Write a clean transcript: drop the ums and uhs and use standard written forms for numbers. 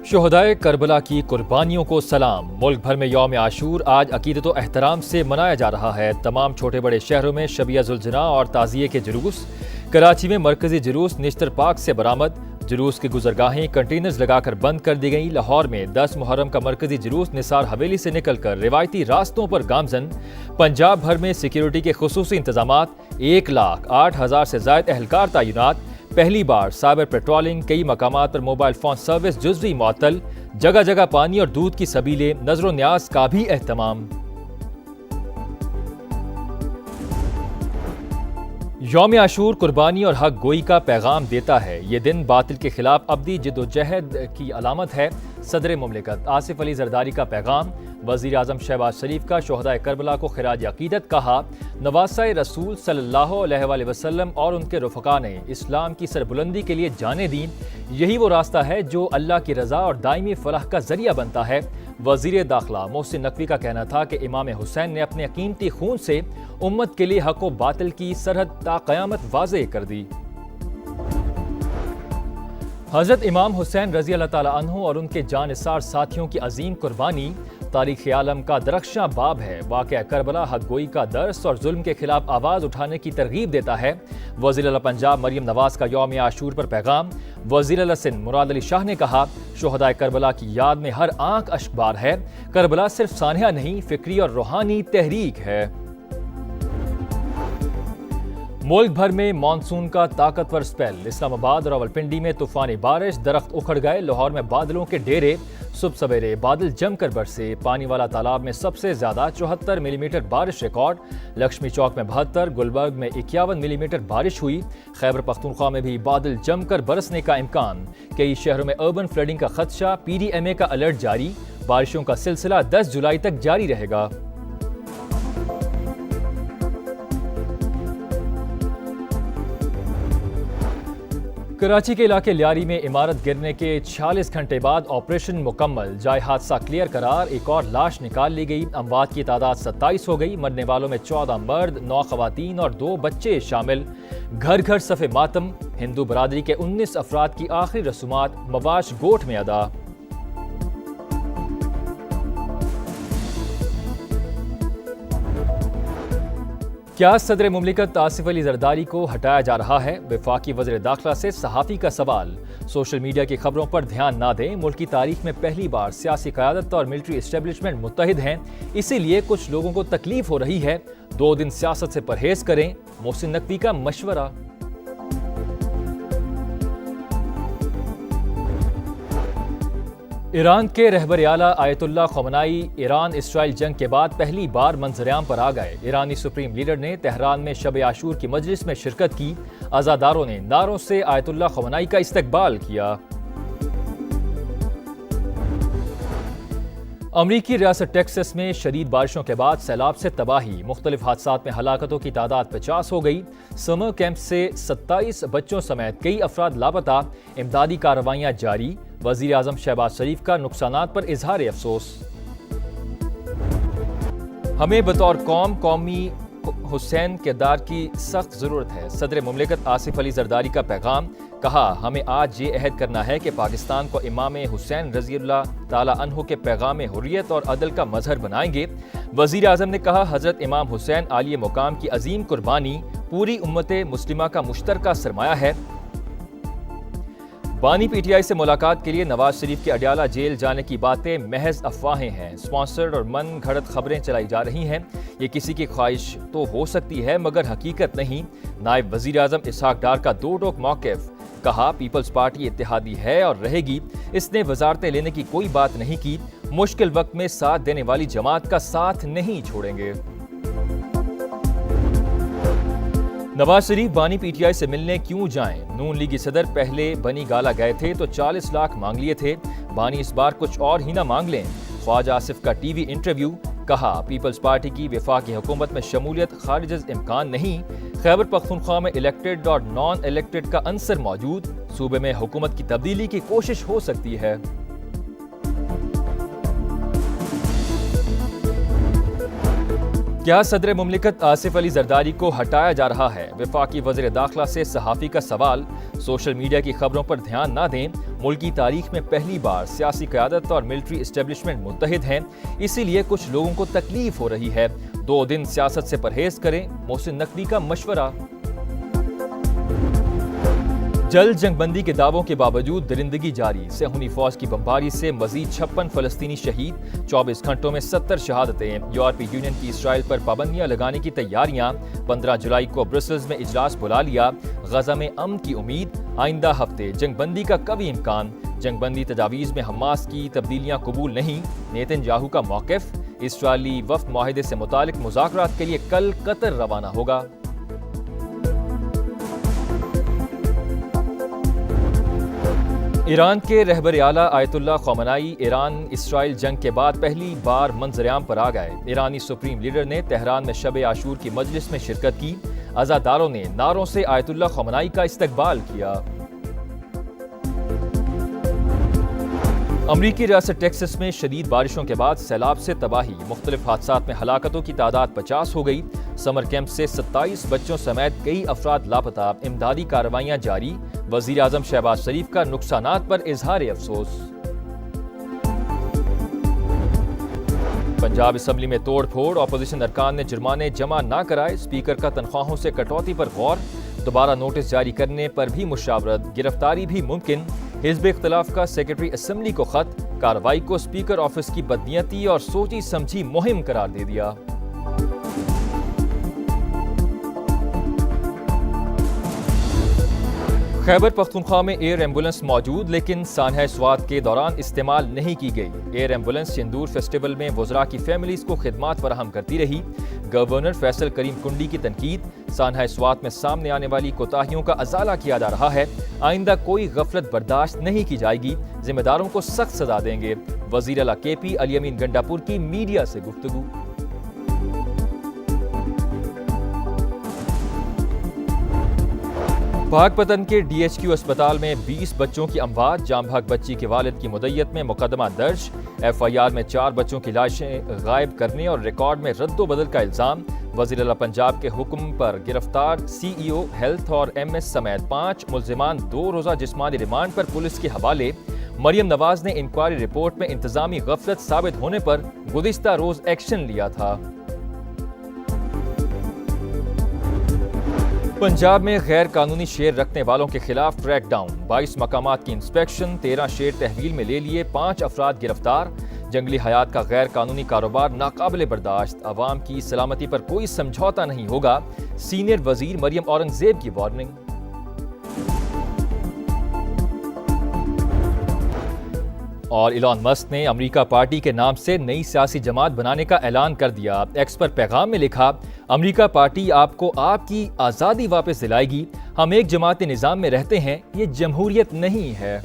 شہدائے کربلا کی قربانیوں کو سلام۔ ملک بھر میں یوم عاشور آج عقیدت و احترام سے منایا جا رہا ہے۔ تمام چھوٹے بڑے شہروں میں شبیہ ذوالجناح اور تعزیے کے جلوس۔ کراچی میں مرکزی جلوس نشتر پارک سے برآمد۔ جلوس کی گزرگاہیں کنٹینرز لگا کر بند کر دی گئیں۔ لاہور میں 10 محرم کا مرکزی جلوس نثار حویلی سے نکل کر روایتی راستوں پر گامزن۔ پنجاب بھر میں سیکیورٹی کے خصوصی انتظامات۔ 1,08,000 سے زائد اہلکار تعینات۔ پہلی بار سائبر پیٹرولنگ۔ کئی مقامات پر موبائل فون سروس جزوی معطل۔ جگہ جگہ پانی اور دودھ کی سبیلیں۔ نظر و نیاز کا بھی اہتمام۔ یوم عاشور قربانی اور حق گوئی کا پیغام دیتا ہے۔ یہ دن باطل کے خلاف ابدی جدوجہد کی علامت ہے۔ صدر مملکت آصف علی زرداری کا پیغام۔ وزیر اعظم شہباز شریف کا شہدائے کربلا کو خراج عقیدت۔ کہا، نواسہ رسول صلی اللہ علیہ وآلہ وسلم اور ان کے رفقا نے اسلام کی سربلندی کے لیے جانیں دیں۔ یہی وہ راستہ ہے جو اللہ کی رضا اور دائمی فلاح کا ذریعہ بنتا ہے۔ وزیر داخلہ محسن نقوی کا کہنا تھا کہ امام حسین نے اپنے قیمتی خون سے امت کے لیے حق و باطل کی سرحد تا قیامت واضح کر دی۔ حضرت امام حسین رضی اللہ تعالیٰ عنہ اور ان کے جانثار ساتھیوں کی عظیم قربانی تاریخ عالم کا درخشاں باب ہے۔ واقعہ کربلا حق گوئی کا درس اور ظلم کے خلاف آواز اٹھانے کی ترغیب دیتا ہے۔ وزیر اعلیٰ پنجاب مریم نواز کا یوم عاشور پر پیغام۔ وزیر اعلیٰ سندھ مراد علی شاہ نے کہا، شہدائے کربلا کی یاد میں ہر آنکھ اشکبار ہے۔ کربلا صرف سانحہ نہیں، فکری اور روحانی تحریک ہے۔ ملک بھر میں مانسون کا طاقتور سپیل۔ اسلام آباد اور راولپنڈی میں طوفانی بارش، درخت اکھڑ گئے۔ لاہور میں بادلوں کے ڈیرے۔ صبح سویرے بادل جم کر برسے۔ پانی والا تالاب میں سب سے زیادہ 74 ملی میٹر بارش ریکارڈ۔ لکشمی چوک میں 72، گلبرگ میں 51 ملی میٹر بارش ہوئی۔ خیبر پختونخوا میں بھی بادل جم کر برسنے کا امکان۔ کئی شہروں میں اربن فلڈنگ کا خدشہ۔ PDMA کا الرٹ جاری۔ بارشوں کا سلسلہ 10 جولائی تک جاری رہے گا۔ کراچی کے علاقے لیاری میں عمارت گرنے کے 46 گھنٹے بعد آپریشن مکمل۔ جائے حادثہ کلیئر قرار۔ ایک اور لاش نکال لی گئی۔ اموات کی تعداد 27 ہو گئی۔ مرنے والوں میں 14 مرد، 9 خواتین اور 2 بچے شامل۔ گھر گھر صف ماتم۔ ہندو برادری کے 19 افراد کی آخری رسومات مواش گوٹھ میں ادا۔ کیا صدر مملکت آصف علی زرداری کو ہٹایا جا رہا ہے؟ وفاقی وزیر داخلہ سے صحافی کا سوال۔ سوشل میڈیا کی خبروں پر دھیان نہ دیں۔ ملک کی تاریخ میں پہلی بار سیاسی قیادت اور ملٹری اسٹیبلشمنٹ متحد ہیں، اسی لیے کچھ لوگوں کو تکلیف ہو رہی ہے۔ 2 دن سیاست سے پرہیز کریں، محسن نقوی کا مشورہ۔ ایران کے رہبر اعلیٰ آیت اللہ خامنئی ایران اسرائیل جنگ کے بعد پہلی بار منظر عام پر آ گئے۔ ایرانی سپریم لیڈر نے تہران میں شب عاشور کی مجلس میں شرکت کی۔ عزاداروں نے نعروں سے آیت اللہ خامنئی کا استقبال کیا۔ امریکی ریاست ٹیکساس میں شدید بارشوں کے بعد سیلاب سے تباہی۔ مختلف حادثات میں ہلاکتوں کی تعداد 50 ہو گئی۔ سمر کیمپ سے 27 بچوں سمیت کئی افراد لاپتہ۔ امدادی کارروائیاں جاری۔ وزیر اعظم شہباز شریف کا نقصانات پر اظہار افسوس۔ ہمیں بطور قومی حسین کردار کی سخت ضرورت ہے۔ صدر مملکت آصف علی زرداری کا پیغام۔ کہا، ہمیں آج یہ عہد کرنا ہے کہ پاکستان کو امام حسین رضی اللہ تعالیٰ عنہ کے پیغام حریت اور عدل کا مظہر بنائیں گے۔ وزیر اعظم نے کہا، حضرت امام حسین عالی مقام کی عظیم قربانی پوری امت مسلمہ کا مشترکہ سرمایہ ہے۔ بانی PTI سے ملاقات کے لیے نواز شریف کے اڈیالہ جیل جانے کی باتیں محض افواہیں ہیں۔ اسپانسرڈ اور من گھڑت خبریں چلائی جا رہی ہیں۔ یہ کسی کی خواہش تو ہو سکتی ہے مگر حقیقت نہیں۔ نائب وزیر اعظم اسحاق ڈار کا دو ٹوک موقف۔ کہا، پیپلز پارٹی اتحادی ہے اور رہے گی۔ اس نے وزارتیں لینے کی کوئی بات نہیں کی۔ مشکل وقت میں ساتھ دینے والی جماعت کا ساتھ نہیں چھوڑیں گے۔ نواز شریف بانی PTI سے ملنے کیوں جائیں؟ نون لیگی صدر پہلے بنی گالا گئے تھے تو 40 لاکھ مانگ لیے تھے۔ بانی اس بار کچھ اور ہی نہ مانگ لیں۔ خواجہ آصف کا ٹی وی انٹرویو۔ کہا، پیپلز پارٹی کی وفاقی حکومت میں شمولیت خارج از امکان نہیں۔ خیبر پختونخوا میں الیکٹڈ اور نان الیکٹڈ کا عنصر موجود۔ صوبے میں حکومت کی تبدیلی کی کوشش ہو سکتی ہے۔ کیا صدر مملکت آصف علی زرداری کو ہٹایا جا رہا ہے؟ وفاقی وزیر داخلہ سے صحافی کا سوال۔ سوشل میڈیا کی خبروں پر دھیان نہ دیں۔ ملک کی تاریخ میں پہلی بار سیاسی قیادت اور ملٹری اسٹیبلشمنٹ متحد ہیں، اسی لیے کچھ لوگوں کو تکلیف ہو رہی ہے۔ 2 دن سیاست سے پرہیز کریں، محسن نقوی کا مشورہ۔ جلد جنگ بندی کے دعووں کے باوجود درندگی جاری۔ صہیونی فوج کی بمباری سے مزید 56 فلسطینی شہید۔ 24 گھنٹوں میں 70 شہادتیں۔ یورپی یونین کی اسرائیل پر پابندیاں لگانے کی تیاریاں۔ 15 جولائی کو برسلز میں اجلاس بلا لیا۔ غزہ میں امن کی امید۔ آئندہ ہفتے جنگ بندی کا قوی امکان۔ جنگ بندی تجاویز میں حماس کی تبدیلیاں قبول نہیں۔ نیتن یاہو کا موقف۔ اسرائیلی وفد معاہدے سے متعلق مذاکرات کے لیے کل قطر روانہ ہوگا۔ ایران کے رہبر اعلیٰ آیت اللہ خامنائی ایران اسرائیل جنگ کے بعد پہلی بار منظر عام پر آ گئے۔ ایرانی سپریم لیڈر نے تہران میں شب عاشور کی مجلس میں شرکت کی۔ عزاداروں نے نعروں سے آیت اللہ خامنائی کا استقبال کیا۔ امریکی ریاست ٹیکساس میں شدید بارشوں کے بعد سیلاب سے تباہی۔ مختلف حادثات میں ہلاکتوں کی تعداد 50 ہو گئی۔ سمر کیمپ سے 27 بچوں سمیت کئی افراد لاپتہ۔ امدادی کارروائیاں جاری۔ وزیر اعظم شہباز شریف کا نقصانات پر اظہار افسوس۔ پنجاب اسمبلی میں توڑ پھوڑ۔ اپوزیشن ارکان نے جرمانے جمع نہ کرائے۔ اسپیکر کا تنخواہوں سے کٹوتی پر غور۔ دوبارہ نوٹس جاری کرنے پر بھی مشاورت۔ گرفتاری بھی ممکن۔ حزب اختلاف کا سیکرٹری اسمبلی کو خط۔ کارروائی کو اسپیکر آفس کی بدنیتی اور سوچی سمجھی مہم قرار دے دیا۔ خیبر پختونخوا میں ایئر ایمبولنس موجود لیکن سانحہ سوات کے دوران استعمال نہیں کی گئی۔ ایئر ایمبولنس سندور فیسٹیول میں وزراء کی فیملیز کو خدمات فراہم کرتی رہی۔ گورنر فیصل کریم کنڈی کی تنقید۔ سانحہ سوات میں سامنے آنے والی کوتاہیوں کا ازالہ کیا جا رہا ہے۔ آئندہ کوئی غفلت برداشت نہیں کی جائے گی۔ ذمہ داروں کو سخت سزا دیں گے۔ وزیر اعلیٰ کے پی علی امین گنڈاپور کی میڈیا سے گفتگو۔ پاک پتن کے ڈی ایچ کیو اسپتال میں 20 بچوں کی اموات۔ جام بھاگ بچی کے والد کی مدعیت میں مقدمہ درج۔ ایف آئی آر میں 4 بچوں کی لاشیں غائب کرنے اور ریکارڈ میں رد و بدل کا الزام۔ وزیر اعلیٰ پنجاب کے حکم پر گرفتار سی ای او ہیلتھ اور ایم ایس سمیت 5 ملزمان 2 روزہ جسمانی ریمانڈ پر پولیس کے حوالے۔ مریم نواز نے انکوائری رپورٹ میں انتظامی غفلت ثابت ہونے پر گزشتہ روز ایکشن لیا تھا۔ پنجاب میں غیر قانونی شیر رکھنے والوں کے خلاف کریک ڈاؤن۔ 22 مقامات کی انسپیکشن۔ 13 شیر تحویل میں لے لیے۔ 5 افراد گرفتار۔ جنگلی حیات کا غیر قانونی کاروبار ناقابل برداشت۔ عوام کی سلامتی پر کوئی سمجھوتا نہیں ہوگا۔ سینئر وزیر مریم اورنگزیب کی وارننگ۔ اور ایلان مسک نے امریکہ پارٹی کے نام سے نئی سیاسی جماعت بنانے کا اعلان کر دیا۔ ایکس پر پیغام میں لکھا، امریکہ پارٹی آپ کو آپ کی آزادی واپس دلائے گی۔ ہم ایک جماعت نظام میں رہتے ہیں، یہ جمہوریت نہیں ہے۔